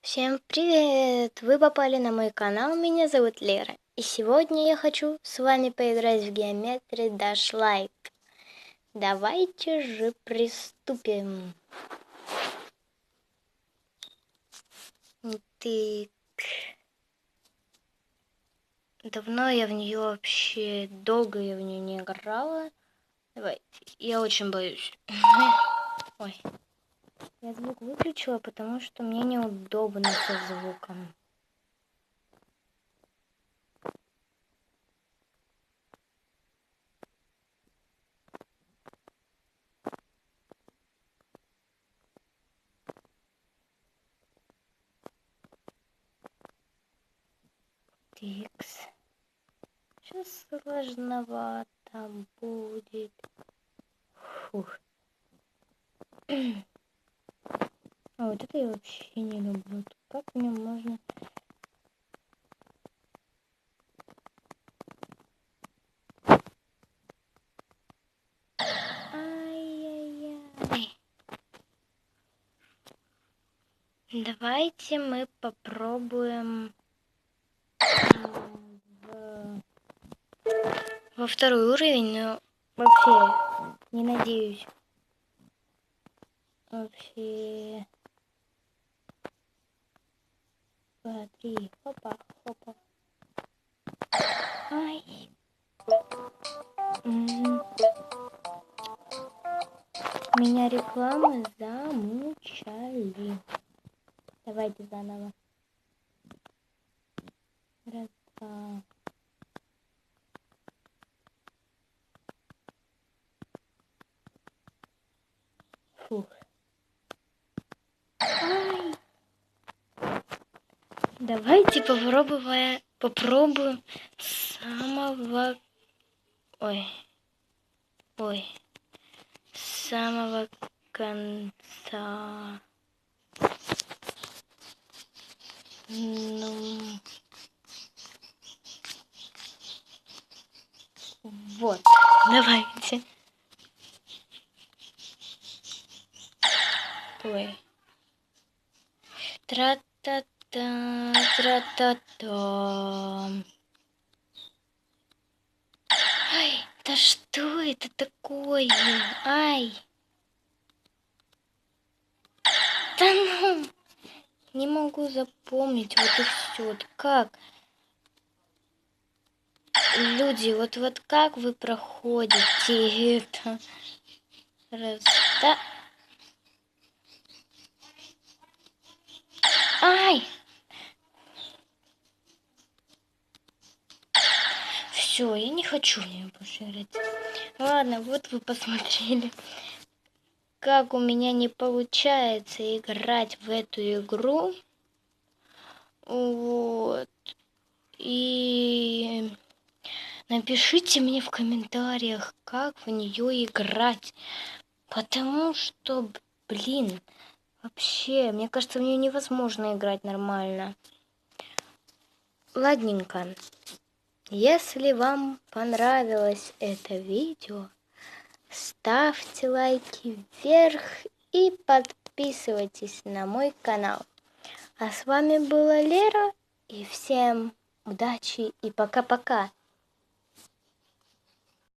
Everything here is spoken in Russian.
Всем привет! Вы попали на мой канал, меня зовут Лера. И сегодня я хочу с вами поиграть в Geometry Dash Life. Давайте же приступим. Ты... Давно я в нее вообще, долго я в нее не играла. Давайте, я очень боюсь. Ой, я звук выключила, потому что мне неудобно со звуком. Тикс. Сейчас сложновато будет. Фух. А вот это я вообще не люблю. Как мне можно... Ай-яй-яй. Давайте мы попробуем во второй уровень, но вообще не надеюсь. Вообще... 2, 3, хопа, хопа. Ай. Меня рекламы замучали. Давайте заново. Раз, два. Фух. Ай. Давайте попробуем с самого... Ой. С самого конца. Ну... Вот. Давайте. Ой. Тра-та-та, тра-та-та. Ай, да что это такое? Ай. Да ну. Не могу запомнить. Вот и все. Вот как? Люди, вот как вы проходите это? Раз, да. Ай! Все, я не хочу в нее больше играть. Ладно, вот вы посмотрели, как у меня не получается играть в эту игру. Вот. И напишите мне в комментариях, как в нее играть. Потому что, блин, вообще, мне кажется, в нее невозможно играть нормально. Ладненько. Если вам понравилось это видео, ставьте лайки вверх и подписывайтесь на мой канал. А с вами была Лера, и всем удачи и пока-пока.